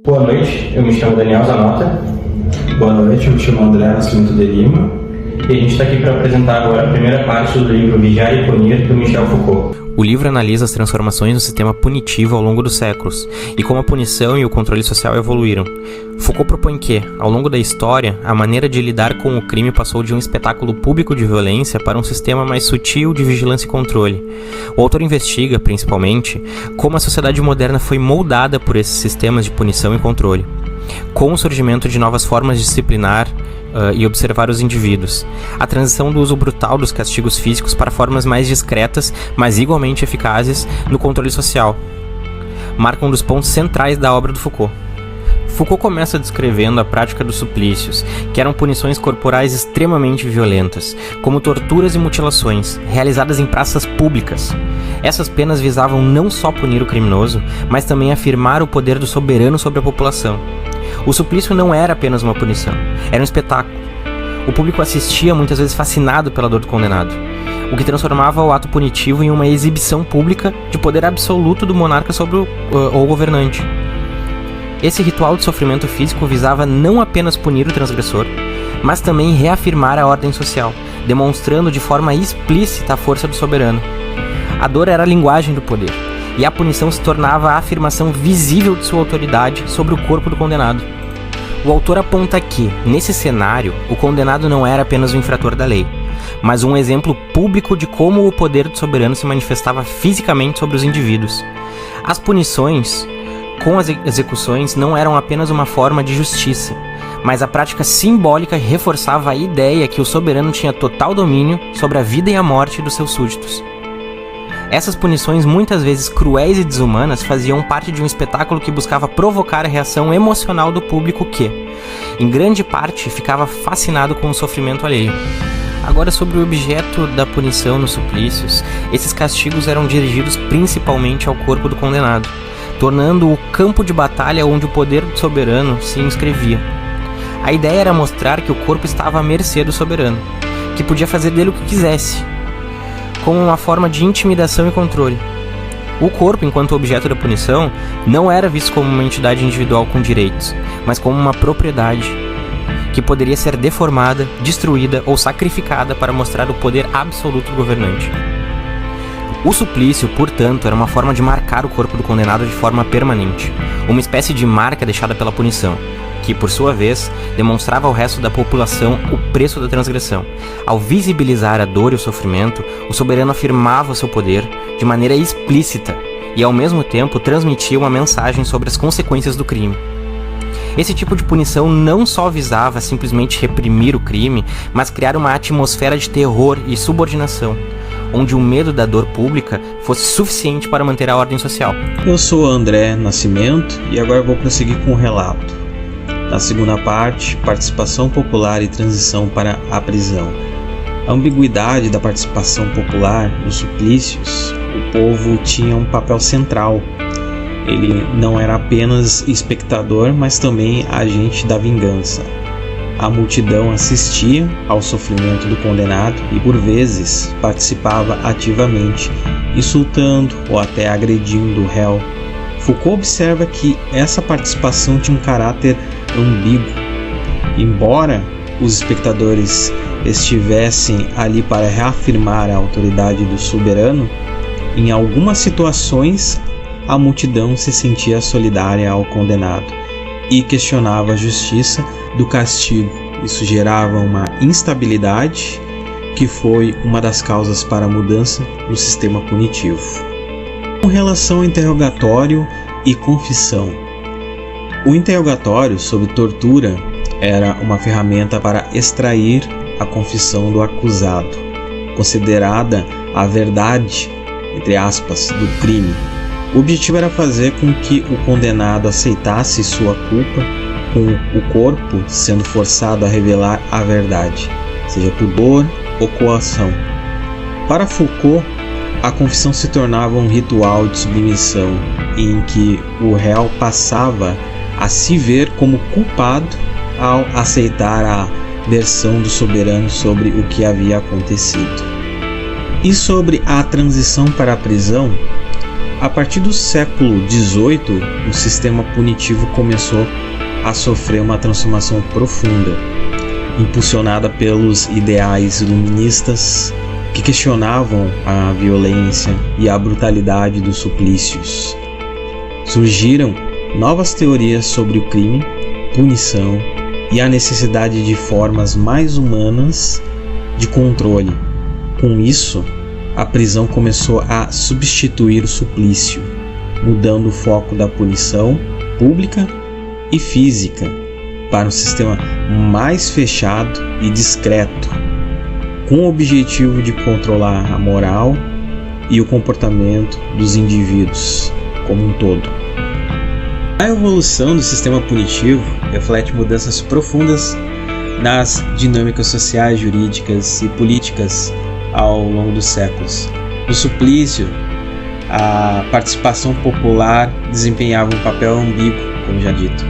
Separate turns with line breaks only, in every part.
Boa noite, eu me chamo Daniel Zanota.
Boa noite, eu me chamo André Nascimento de Lima.
E a gente está aqui para apresentar agora a primeira parte do livro Vigiar e Punir, do Michel Foucault.
O livro analisa as transformações no sistema punitivo ao longo dos séculos e como a punição e o controle social evoluíram. Foucault propõe que, ao longo da história, a maneira de lidar com o crime passou de um espetáculo público de violência para um sistema mais sutil de vigilância e controle. O autor investiga, principalmente, como a sociedade moderna foi moldada por esses sistemas de punição e controle, com o surgimento de novas formas de disciplinar e observar os indivíduos, a transição do uso brutal dos castigos físicos para formas mais discretas, mas igualmente eficazes no controle social, marca um dos pontos centrais da obra do Foucault. Foucault começa descrevendo a prática dos suplícios, que eram punições corporais extremamente violentas, como torturas e mutilações, realizadas em praças públicas. Essas penas visavam não só punir o criminoso, mas também afirmar o poder do soberano sobre a população. O suplício não era apenas uma punição, era um espetáculo. O público assistia muitas vezes fascinado pela dor do condenado, o que transformava o ato punitivo em uma exibição pública de poder absoluto do monarca sobre o governante. Esse ritual de sofrimento físico visava não apenas punir o transgressor, mas também reafirmar a ordem social, demonstrando de forma explícita a força do soberano. A dor era a linguagem do poder, e a punição se tornava a afirmação visível de sua autoridade sobre o corpo do condenado. O autor aponta que, nesse cenário, o condenado não era apenas um infrator da lei, mas um exemplo público de como o poder do soberano se manifestava fisicamente sobre os indivíduos. As punições, com as execuções, não eram apenas uma forma de justiça, mas a prática simbólica reforçava a ideia que o soberano tinha total domínio sobre a vida e a morte dos seus súditos. Essas punições, muitas vezes cruéis e desumanas, faziam parte de um espetáculo que buscava provocar a reação emocional do público que, em grande parte, ficava fascinado com o sofrimento alheio. Agora, sobre o objeto da punição nos suplícios, esses castigos eram dirigidos principalmente ao corpo do condenado, tornando-o campo de batalha onde o poder do soberano se inscrevia. A ideia era mostrar que o corpo estava à mercê do soberano, que podia fazer dele o que quisesse, como uma forma de intimidação e controle. O corpo, enquanto objeto da punição, não era visto como uma entidade individual com direitos, mas como uma propriedade, que poderia ser deformada, destruída ou sacrificada para mostrar o poder absoluto do governante. O suplício, portanto, era uma forma de marcar o corpo do condenado de forma permanente, uma espécie de marca deixada pela punição, que, por sua vez, demonstrava ao resto da população o preço da transgressão. Ao visibilizar a dor e o sofrimento, o soberano afirmava o seu poder de maneira explícita e, ao mesmo tempo, transmitia uma mensagem sobre as consequências do crime. Esse tipo de punição não só visava simplesmente reprimir o crime, mas criar uma atmosfera de terror e subordinação, onde o medo da dor pública fosse suficiente para manter a ordem social.
Eu sou André Nascimento e agora vou prosseguir com o relato. Na segunda parte, participação popular e transição para a prisão. A ambiguidade da participação popular nos suplícios, o povo tinha um papel central. Ele não era apenas espectador, mas também agente da vingança. A multidão assistia ao sofrimento do condenado e, por vezes, participava ativamente, insultando ou até agredindo o réu. Foucault observa que essa participação tinha um caráter ambíguo. Embora os espectadores estivessem ali para reafirmar a autoridade do soberano, em algumas situações a multidão se sentia solidária ao condenado e questionava a justiça do castigo. Isso gerava uma instabilidade que foi uma das causas para a mudança no sistema punitivo. Com relação ao interrogatório e confissão. O interrogatório sob tortura era uma ferramenta para extrair a confissão do acusado, considerada a verdade, entre aspas, do crime. O objetivo era fazer com que o condenado aceitasse sua culpa, com o corpo sendo forçado a revelar a verdade, seja por dor ou coação. Para Foucault, a confissão se tornava um ritual de submissão em que o réu passava a se ver como culpado ao aceitar a versão do soberano sobre o que havia acontecido. E sobre a transição para a prisão, A partir do século XVIII, o sistema punitivo começou a sofrer uma transformação profunda, impulsionada pelos ideais iluministas que questionavam a violência e a brutalidade dos suplícios. Surgiram novas teorias sobre o crime, punição e a necessidade de formas mais humanas de controle. Com isso, a prisão começou a substituir o suplício, mudando o foco da punição pública e física para um sistema mais fechado e discreto, com o objetivo de controlar a moral e o comportamento dos indivíduos como um todo. A evolução do sistema punitivo reflete mudanças profundas nas dinâmicas sociais, jurídicas e políticas ao longo dos séculos. No suplício, a participação popular desempenhava um papel ambíguo, como já dito.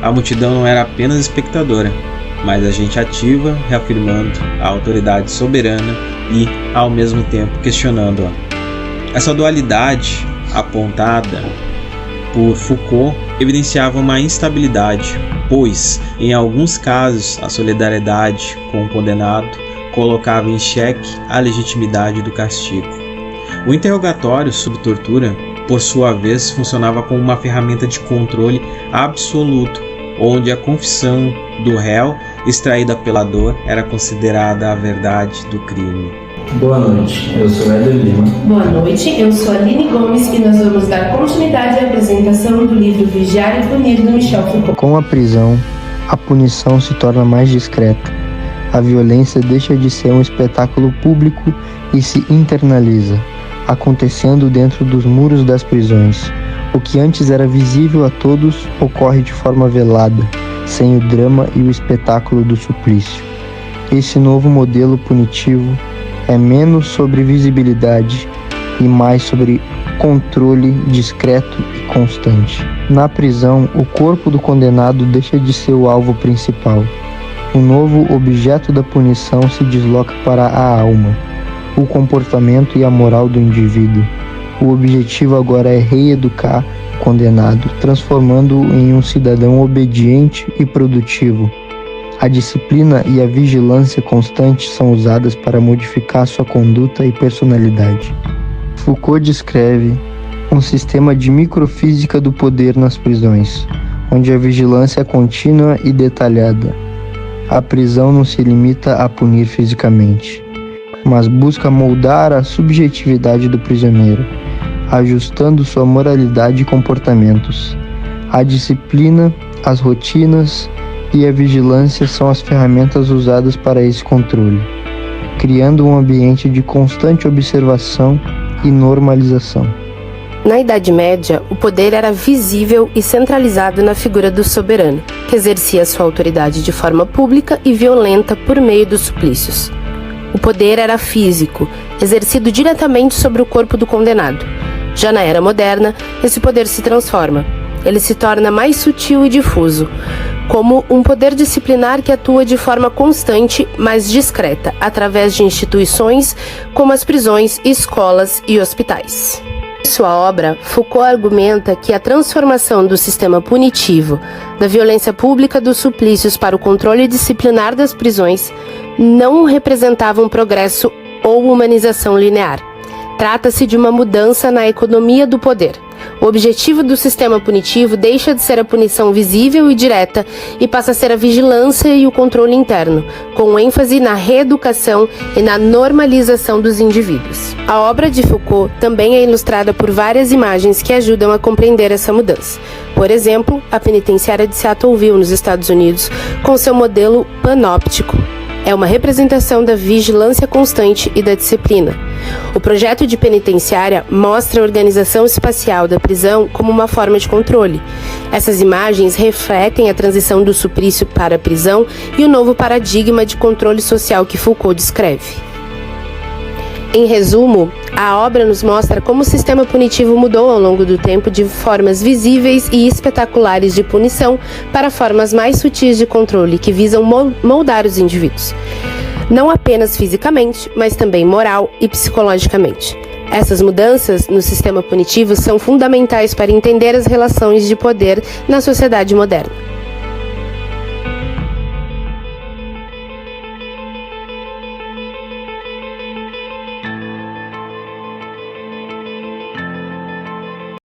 A multidão não era apenas espectadora, mas agente ativa, reafirmando a autoridade soberana e, ao mesmo tempo, questionando-a. Essa dualidade, apontada por Foucault, evidenciava uma instabilidade, pois, em alguns casos, a solidariedade com o condenado colocava em xeque a legitimidade do castigo. O interrogatório sob tortura, por sua vez, funcionava como uma ferramenta de controle absoluto, onde a confissão do réu, extraída pela dor, era considerada a verdade do crime.
Boa noite, eu sou Éder Lima.
Boa noite, eu sou Aline Gomes e nós vamos dar continuidade à apresentação do livro Vigiar e Punir, do Michel Foucault.
Com a prisão, a punição se torna mais discreta. A violência deixa de ser um espetáculo público e se internaliza, acontecendo dentro dos muros das prisões. O que antes era visível a todos ocorre de forma velada, sem o drama e o espetáculo do suplício. Esse novo modelo punitivo é menos sobre visibilidade e mais sobre controle discreto e constante. Na prisão, o corpo do condenado deixa de ser o alvo principal. O novo objeto da punição se desloca para a alma, o comportamento e a moral do indivíduo. O objetivo agora é reeducar o condenado, transformando-o em um cidadão obediente e produtivo. A disciplina e a vigilância constante são usadas para modificar sua conduta e personalidade. Foucault descreve um sistema de microfísica do poder nas prisões, onde a vigilância é contínua e detalhada. A prisão não se limita a punir fisicamente, mas busca moldar a subjetividade do prisioneiro, ajustando sua moralidade e comportamentos. A disciplina, as rotinas e a vigilância são as ferramentas usadas para esse controle, criando um ambiente de constante observação e normalização.
Na Idade Média, o poder era visível e centralizado na figura do soberano, que exercia sua autoridade de forma pública e violenta por meio dos suplícios. O poder era físico, exercido diretamente sobre o corpo do condenado. Já na Era Moderna, esse poder se transforma. Ele se torna mais sutil e difuso, como um poder disciplinar que atua de forma constante, mas discreta, através de instituições como as prisões, escolas e hospitais. Em sua obra, Foucault argumenta que a transformação do sistema punitivo, da violência pública dos suplícios para o controle disciplinar das prisões, não representava um progresso ou humanização linear. Trata-se de uma mudança na economia do poder. O objetivo do sistema punitivo deixa de ser a punição visível e direta e passa a ser a vigilância e o controle interno, com ênfase na reeducação e na normalização dos indivíduos. A obra de Foucault também é ilustrada por várias imagens que ajudam a compreender essa mudança. Por exemplo, a penitenciária de Seattleville, nos Estados Unidos, com seu modelo panóptico. É uma representação da vigilância constante e da disciplina. O projeto de penitenciária mostra a organização espacial da prisão como uma forma de controle. Essas imagens refletem a transição do suplício para a prisão e o novo paradigma de controle social que Foucault descreve. Em resumo, a obra nos mostra como o sistema punitivo mudou ao longo do tempo de formas visíveis e espetaculares de punição para formas mais sutis de controle que visam moldar os indivíduos, não apenas fisicamente, mas também moral e psicologicamente. Essas mudanças no sistema punitivo são fundamentais para entender as relações de poder na sociedade moderna.